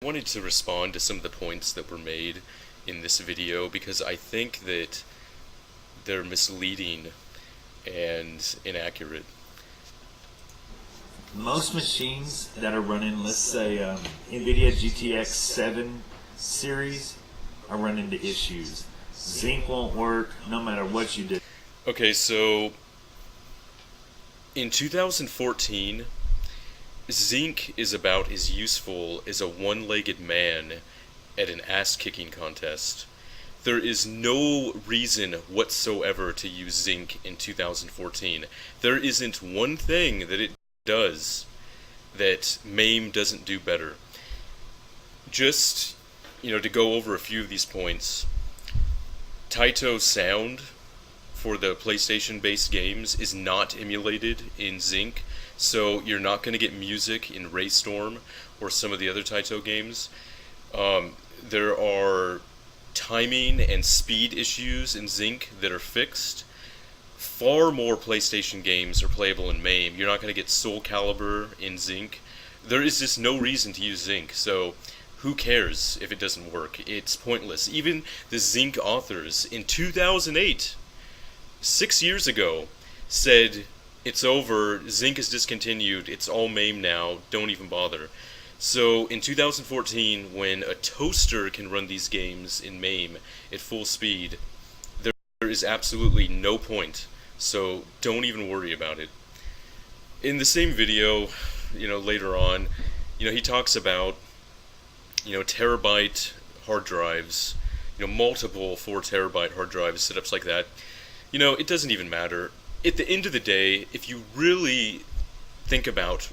wanted to respond to some of the points that were made in this video because I think that they're misleading and inaccurate. Most machines that are running, let's say, NVIDIA GTX 7 series are running into issues. Zinc won't work no matter what you do. Okay, so in 2014, Zinc is about as useful as a one-legged man at an ass-kicking contest. There is no reason whatsoever to use Zinc in 2014. There isn't one thing that it does that MAME doesn't do better. Just, to go over a few of these points, Taito sound for the PlayStation-based games is not emulated in Zinc, so you're not going to get music in Raystorm or some of the other Taito games. There are timing and speed issues in Zinc that are fixed. Far more PlayStation games are playable in MAME. You're not going to get Soul Calibur in Zinc. There is just no reason to use Zinc, so who cares if it doesn't work? It's pointless. Even the Zinc authors in 2008, 6 years ago, said it's over, Zinc is discontinued, it's all MAME now, don't even bother. So in 2014, when a toaster can run these games in MAME at full speed, there is absolutely no point. So don't even worry about it. In the same video, later on, he talks about, terabyte hard drives, multiple 4 terabyte hard drives, setups like that. It doesn't even matter. At the end of the day, if you really think about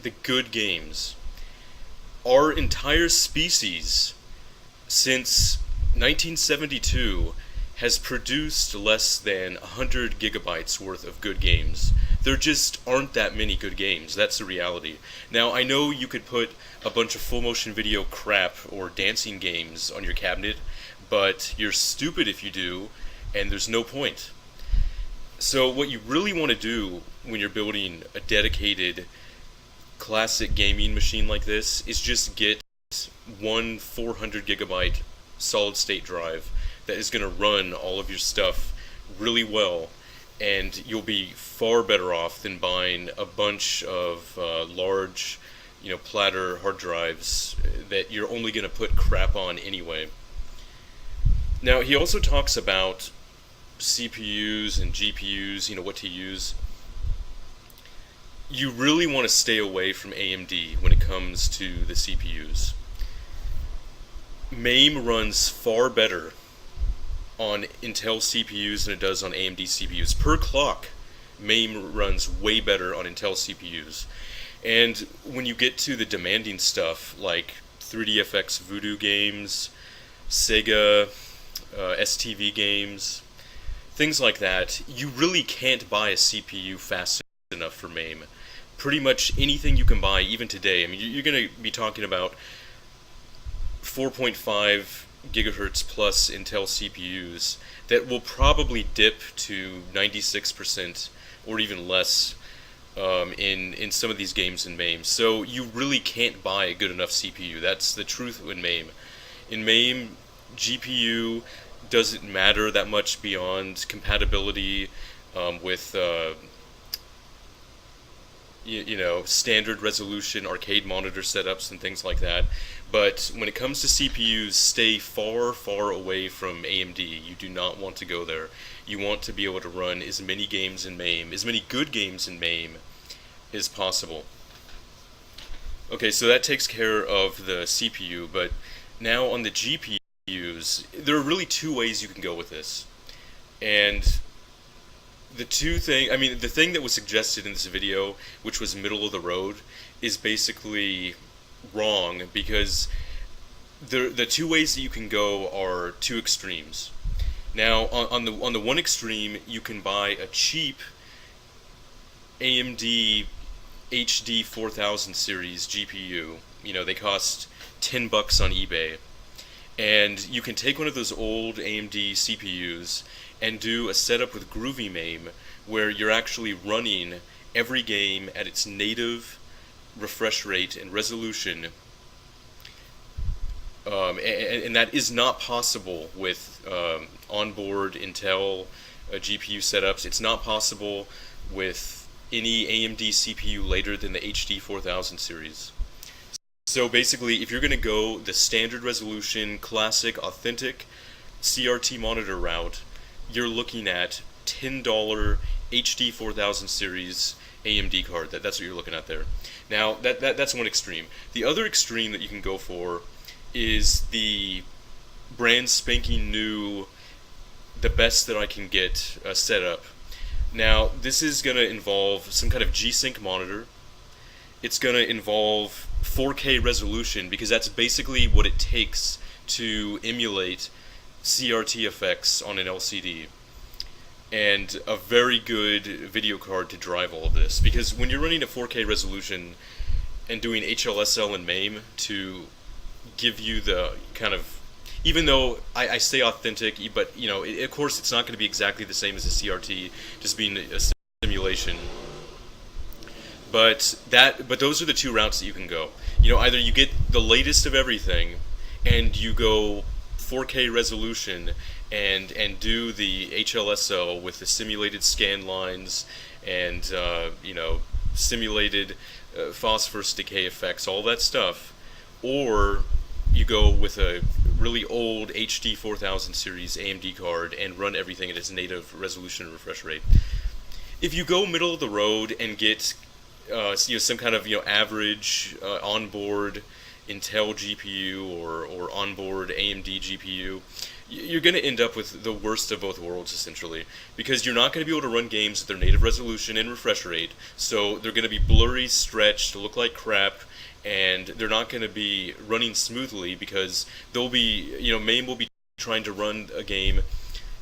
the good games, our entire species since 1972 has produced less than 100 gigabytes worth of good games. There just aren't that many good games. That's the reality. Now, I know you could put a bunch of full motion video crap or dancing games on your cabinet, but you're stupid if you do, and there's no point. So what you really want to do when you're building a dedicated classic gaming machine like this is just get one 400 gigabyte solid state drive that is going to run all of your stuff really well, and you'll be far better off than buying a bunch of large, platter hard drives that you're only going to put crap on anyway. Now, he also talks about CPUs and GPUs, what to use. You really want to stay away from AMD when it comes to the CPUs. MAME runs far better on Intel CPUs than it does on AMD CPUs. Per clock, MAME runs way better on Intel CPUs. And when you get to the demanding stuff like 3DFX Voodoo games, Sega, STV games, things like that, you really can't buy a CPU fast enough for MAME. Pretty much anything you can buy, even today, you're going to be talking about 4.5 gigahertz plus Intel CPUs that will probably dip to 96% or even less in some of these games in MAME. So you really can't buy a good enough CPU. That's the truth in MAME. In MAME, GPU doesn't matter that much beyond compatibility with standard resolution arcade monitor setups and things like that. But when it comes to CPUs, stay far, far away from AMD. You do not want to go there. You want to be able to run as many games in MAME, as many good games in MAME as possible. Okay, so that takes care of the CPU, but now on the GPUs, there are really two ways you can go with this. And the thing that was suggested in this video, which was middle of the road, is basically wrong, because the two ways that you can go are two extremes. Now, on the one extreme, you can buy a cheap AMD HD 4000 series GPU. They cost $10 on eBay. And you can take one of those old AMD CPUs and do a setup with Groovy MAME where you're actually running every game at its native refresh rate and resolution and that is not possible with onboard Intel GPU setups. It's not possible with any AMD CPU later than the HD 4000 series. So basically, if you're going to go the standard resolution, classic, authentic CRT monitor route, you're looking at $10 HD 4000 series AMD card. That's what you're looking at there. Now, that's one extreme. The other extreme that you can go for is the brand spanking new, the best that I can get setup. Now, this is going to involve some kind of G-Sync monitor. It's going to involve 4K resolution, because that's basically what it takes to emulate CRT effects on an LCD. And a very good video card to drive all of this. Because when you're running a 4K resolution and doing HLSL and MAME to give you the kind of, even though I say authentic, but of course it's not going to be exactly the same as a CRT, just being a simulation. But those are the two routes that you can go. Either you get the latest of everything, and you go 4K resolution and do the HLSL with the simulated scan lines and simulated phosphorus decay effects, all that stuff, or you go with a really old HD 4000 series AMD card and run everything at its native resolution and refresh rate. If you go middle of the road and get some kind of average onboard Intel GPU or onboard AMD GPU, you're going to end up with the worst of both worlds, essentially, because you're not going to be able to run games at their native resolution and refresh rate, so they're going to be blurry, stretched, look like crap, and they're not going to be running smoothly because they'll be, MAME will be trying to run a game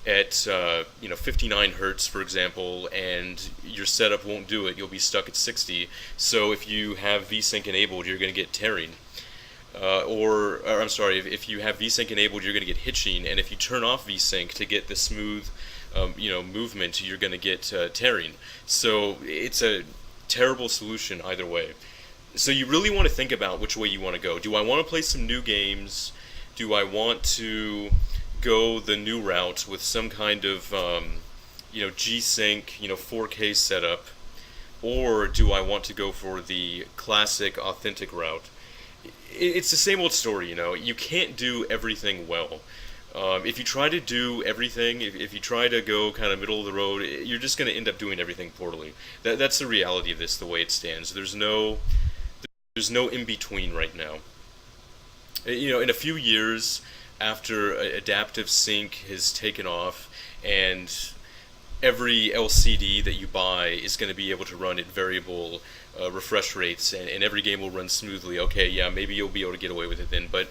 at 59 hertz, for example, and your setup won't do it. You'll be stuck at 60. So if you have VSync enabled, you're going to get tearing. If you have VSync enabled, you're going to get hitching, and if you turn off VSync to get the smooth, movement, you're going to get tearing. So it's a terrible solution either way. So you really want to think about which way you want to go. Do I want to play some new games? Do I want to go the new route with some kind of G-Sync 4K setup, or do I want to go for the classic authentic route? It's the same old story. You can't do everything well. If you try to do everything, if you try to go kind of middle of the road, you're just going to end up doing everything poorly. That's the reality of this, the way it stands. There's no in between right now. In a few years, after adaptive sync has taken off and every LCD that you buy is going to be able to run at variable refresh rates, and every game will run smoothly, okay, yeah, maybe you'll be able to get away with it then. But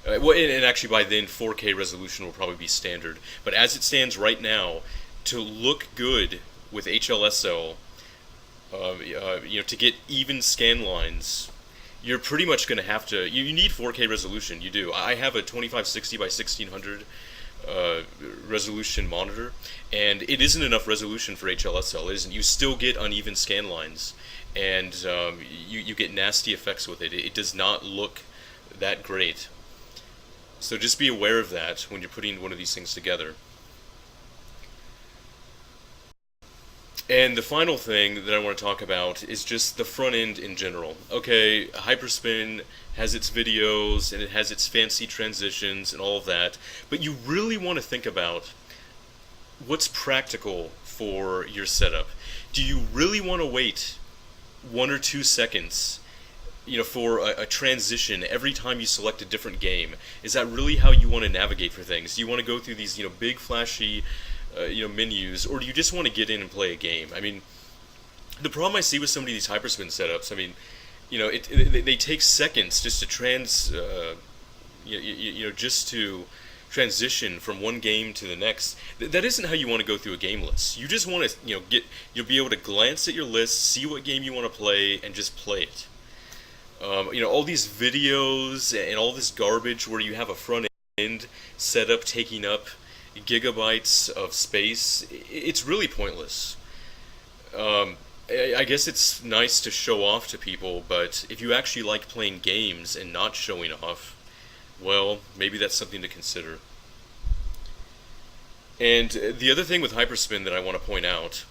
and actually by then 4K resolution will probably be standard. But as it stands right now, to look good with HLSL, to get even scan lines, you're pretty much going to have to. You need 4K resolution. You do. I have a 2560 by 1600 resolution monitor, and it isn't enough resolution for HLSL. It isn't. You still get uneven scan lines, and you get nasty effects with it. It does not look that great. So just be aware of that when you're putting one of these things together. And the final thing that I want to talk about is just the front end in general. Okay, Hyperspin has its videos and it has its fancy transitions and all of that, but you really want to think about what's practical for your setup. Do you really want to wait 1 or 2 seconds, for a transition every time you select a different game? Is that really how you want to navigate for things? Do you want to go through these, big flashy menus, or do you just want to get in and play a game? I mean, the problem I see with some of these Hyperspin setups, I mean, they take seconds just to just to transition from one game to the next. That isn't how you want to go through a game list. You just want to, you'll be able to glance at your list, see what game you want to play, and just play it. All these videos and all this garbage where you have a front end setup taking up gigabytes of space, it's really pointless. I guess it's nice to show off to people, but if you actually like playing games and not showing off, well, maybe that's something to consider. And the other thing with Hyperspin that I want to point out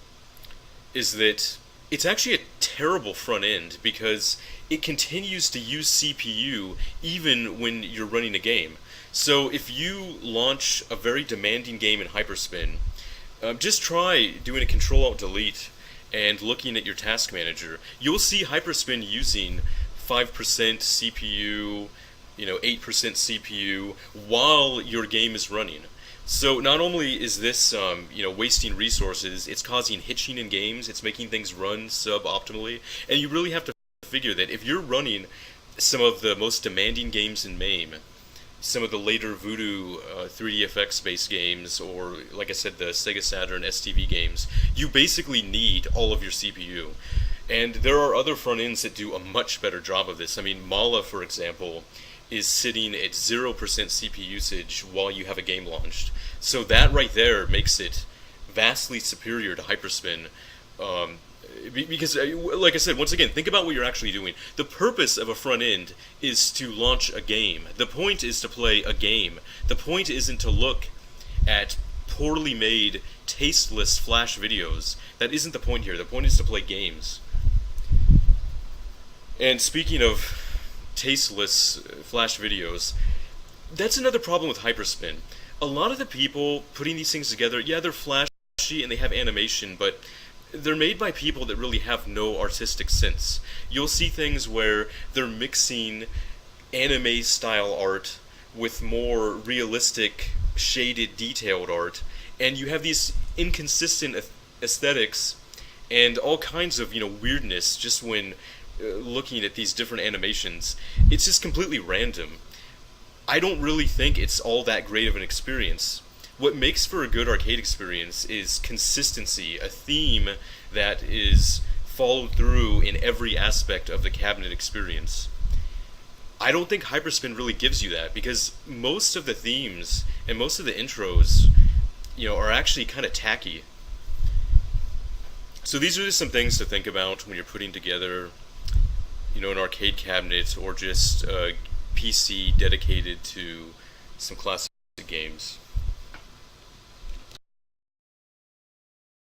is that it's actually a terrible front end because it continues to use CPU even when you're running a game. So if you launch a very demanding game in Hyperspin, just try doing a Control Alt Delete and looking at your task manager. You'll see Hyperspin using 5% CPU, 8% CPU while your game is running. So not only is this, wasting resources, it's causing hitching in games, it's making things run suboptimally, and you really have to figure that if you're running some of the most demanding games in MAME, some of the later Voodoo 3DFX based games, or like I said, the Sega Saturn STV games, you basically need all of your CPU. And there are other front ends that do a much better job of this. I mean, Mala, for example, is sitting at 0% CPU usage while you have a game launched. So that right there makes it vastly superior to Hyperspin. Because, like I said, once again, think about what you're actually doing. The purpose of a front end is to launch a game. The point is to play a game. The point isn't to look at poorly made, tasteless Flash videos. That isn't the point here. The point is to play games. And speaking of tasteless Flash videos, that's another problem with Hyperspin. A lot of the people putting these things together, yeah, they're flashy and they have animation, but they're made by people that really have no artistic sense. You'll see things where they're mixing anime-style art with more realistic, shaded, detailed art, and you have these inconsistent aesthetics and all kinds of, weirdness just when looking at these different animations. It's just completely random. I don't really think it's all that great of an experience. What makes for a good arcade experience is consistency, a theme that is followed through in every aspect of the cabinet experience. I don't think Hyperspin really gives you that because most of the themes and most of the intros, are actually kind of tacky. So these are just some things to think about when you're putting together an arcade cabinet or just a PC dedicated to some classic games.